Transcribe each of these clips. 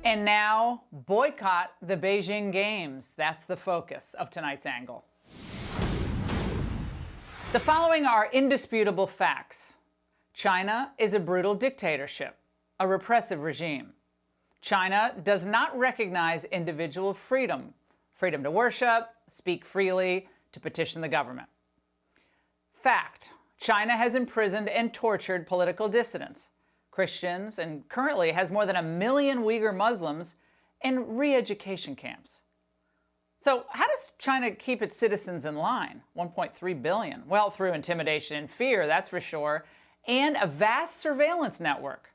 And now, boycott the Beijing Games. That's the focus of tonight's angle. The following are indisputable facts. China is a brutal dictatorship, a repressive regime. China does not recognize individual freedom, freedom to worship, speak freely, to petition the government. Fact, China has imprisoned and tortured political dissidents, Christians, and currently has more than 1 million Uyghur Muslims in re-education camps. So how does China keep its citizens in line? 1.3 billion. Well, through intimidation and fear, that's for sure, and a vast surveillance network.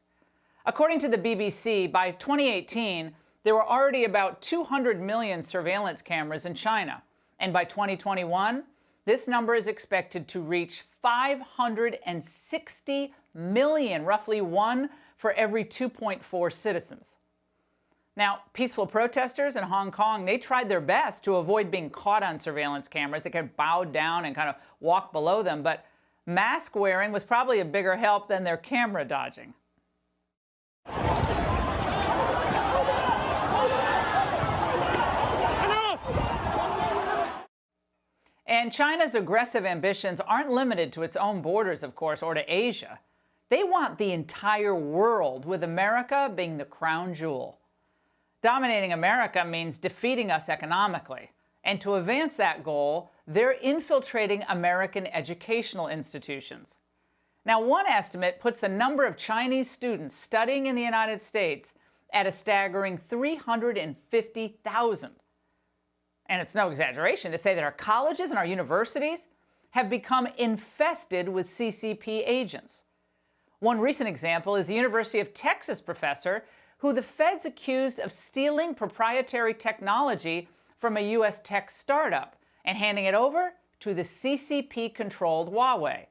According to the BBC, by 2018, there were already about 200 million surveillance cameras in China. And by 2021, this number is expected to reach 560 million, roughly one for every 2.4 citizens. Now, peaceful protesters in Hong Kong, they tried their best to avoid being caught on surveillance cameras. They could bow down and kind of walk below them, but mask wearing was probably a bigger help than their camera dodging. And China's aggressive ambitions aren't limited to its own borders, of course, or to Asia. They want the entire world, with America being the crown jewel. Dominating America means defeating us economically. And to advance that goal, they're infiltrating American educational institutions. Now, one estimate puts the number of Chinese students studying in the United States at a staggering 350,000. And it's no exaggeration to say that our colleges and our universities have become infested with CCP agents. One recent example is the University of Texas professor who the feds accused of stealing proprietary technology from a U.S. tech startup and handing it over to the CCP-controlled Huawei.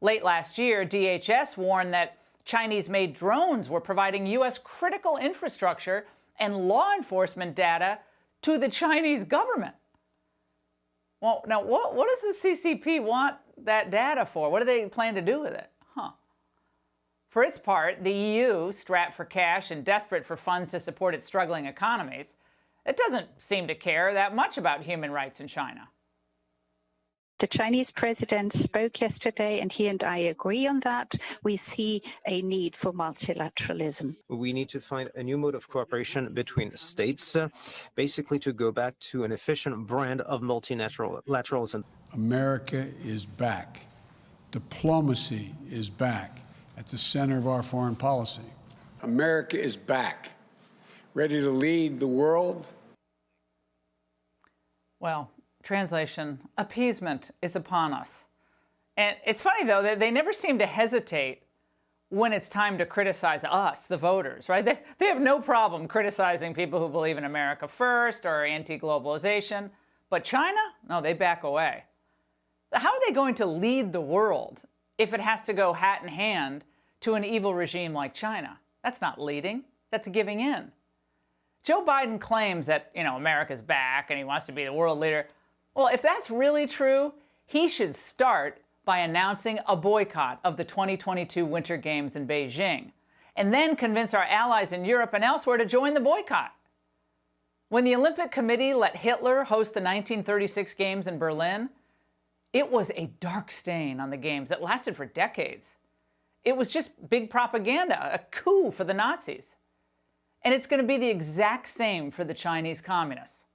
Late last year, DHS warned that Chinese-made drones were providing U.S. critical infrastructure and law enforcement data to the Chinese government. Well, now, what does the CCP want that data for? What do they plan to do with it? For its part, the EU, strapped for cash and desperate for funds to support its struggling economies, it doesn't seem to care that much about human rights in China. The Chinese president spoke yesterday, and he and I agree on that. We see a need for multilateralism. We need to find a new mode of cooperation between states, basically to go back to an efficient brand of multilateralism. America is back. Diplomacy is back at the center of our foreign policy. America is back, ready to lead the world. Well, translation, appeasement is upon us. And it's funny, though, that they never seem to hesitate when it's time to criticize us, the voters, right? They have no problem criticizing people who believe in America first or anti-globalization. But China? No, they back away. How are they going to lead the world if it has to go hat in hand to an evil regime like China? That's not leading. That's giving in. Joe Biden claims that, America's back and he wants to be the world leader. Well, if that's really true, he should start by announcing a boycott of the 2022 Winter Games in Beijing, and then convince our allies in Europe and elsewhere to join the boycott. When the Olympic Committee let Hitler host the 1936 Games in Berlin, it was a dark stain on the Games that lasted for decades. It was just big propaganda, a coup for the Nazis. And it's going to be the exact same for the Chinese communists.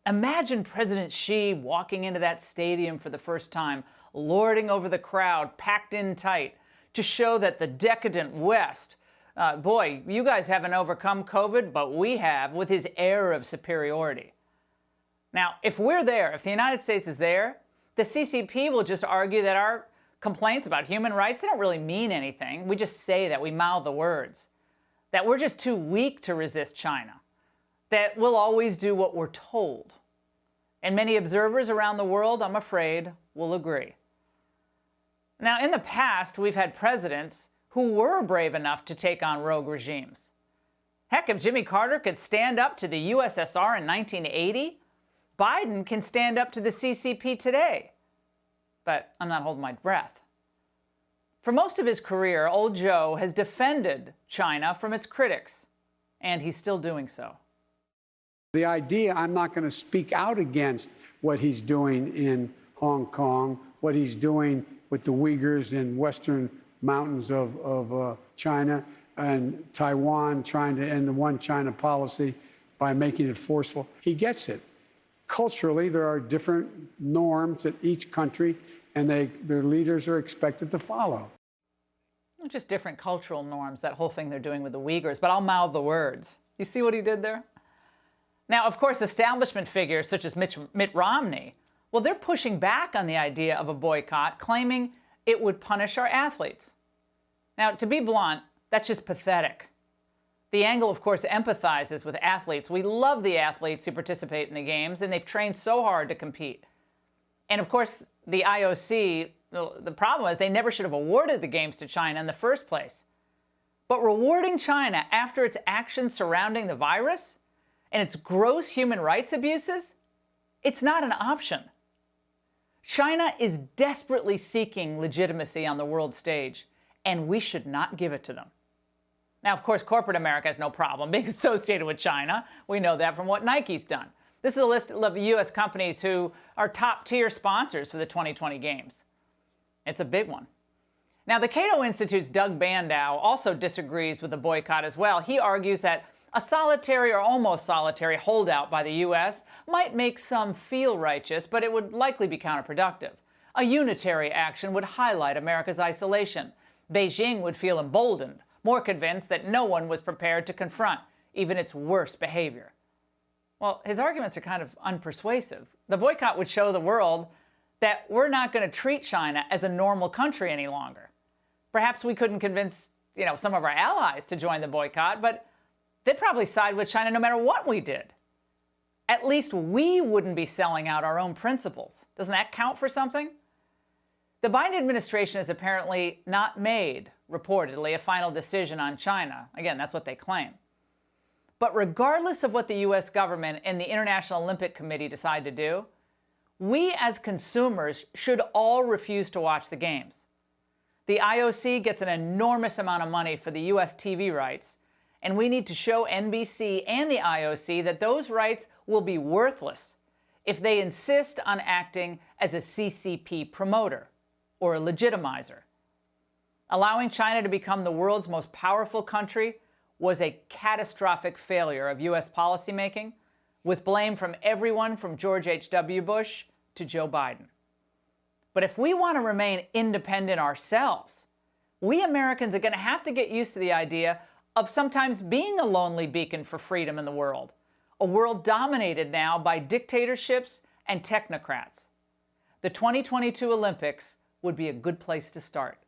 Imagine President Xi walking into that stadium for the first time, lording over the crowd, packed in tight, to show that the decadent West, boy, you guys haven't overcome COVID, but we have, with his air of superiority. Now, if we're there, if the United States is there, the CCP will just argue that our complaints about human rights, they don't really mean anything. We just say that, we mouth the words. That we're just too weak to resist China. That we'll always do what we're told. And many observers around the world, I'm afraid, will agree. Now, in the past, we've had presidents who were brave enough to take on rogue regimes. Heck, if Jimmy Carter could stand up to the USSR in 1980, Biden can stand up to the CCP today. But I'm not holding my breath. For most of his career, old Joe has defended China from its critics. And he's still doing so. The idea I'm not going to speak out against what he's doing in Hong Kong, what he's doing with the Uyghurs in western mountains of China, and Taiwan trying to end the one China policy by making it forceful. He gets it. Culturally, there are different norms at each country, and their leaders are expected to follow. Just different cultural norms, that whole thing they're doing with the Uyghurs, but I'll mouth the words. You see what he did there? Now, of course, establishment figures such as Mitt Romney, well, they're pushing back on the idea of a boycott, claiming it would punish our athletes. Now, to be blunt, that's just pathetic. The angle, of course, empathizes with athletes. We love the athletes who participate in the games, and they've trained so hard to compete. And of course, the IOC, the problem is they never should have awarded the games to China in the first place. But rewarding China after its actions surrounding the virus and its gross human rights abuses, it's not an option. China is desperately seeking legitimacy on the world stage, and we should not give it to them. Now, of course, corporate America has no problem being associated with China. We know that from what Nike's done. This is a list of U.S. companies who are top-tier sponsors for the 2020 Games. It's a big one. Now, the Cato Institute's Doug Bandow also disagrees with the boycott as well. He argues that a solitary or almost solitary holdout by the U.S. might make some feel righteous, but it would likely be counterproductive. A unitary action would highlight America's isolation. Beijing would feel emboldened, more convinced that no one was prepared to confront even its worst behavior. Well, his arguments are kind of unpersuasive. The boycott would show the world that we're not going to treat China as a normal country any longer. Perhaps we couldn't convince, some of our allies to join the boycott, but they'd probably side with China no matter what we did. At least we wouldn't be selling out our own principles. Doesn't that count for something? The Biden administration has apparently not made, reportedly, a final decision on China. Again, that's what they claim. But regardless of what the U.S. government and the International Olympic Committee decide to do, we as consumers should all refuse to watch the games. The IOC gets an enormous amount of money for the U.S. TV rights, and we need to show NBC and the IOC that those rights will be worthless if they insist on acting as a CCP promoter or a legitimizer. Allowing China to become the world's most powerful country was a catastrophic failure of U.S. policymaking, with blame from everyone from George H.W. Bush to Joe Biden. But if we want to remain independent ourselves, we Americans are going to have to get used to the idea of sometimes being a lonely beacon for freedom in the world, a world dominated now by dictatorships and technocrats. The 2022 Olympics would be a good place to start.